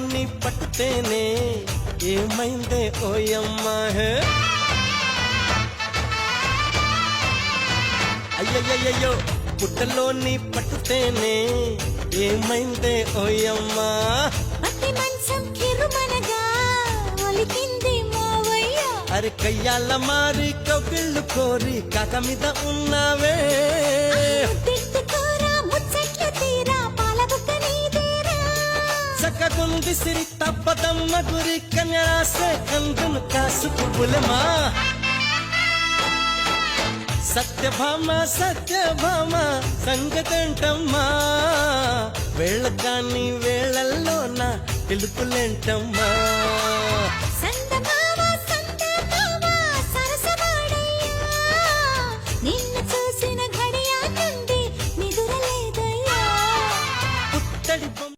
పుట్టలోని పట్టుతేనే ఏమైందే ఓయమ్మా అయ్యయ్యో పుట్టలోని పట్టుతేనే ఏమైందే ఓయమ్మా అరే కయ్యాల మారి కవిళ్ళు కోరి కాక మీద ఉన్నావే చక్కగుంది సిరి తప్పదమ్మ గురి కన్యాసే కందును కాసుకు పులమా సత్యభామ సత్యభామ సంగతంటమ్మా వేళ కాని వేళల్లో నా పిలుపులేంటమ్మా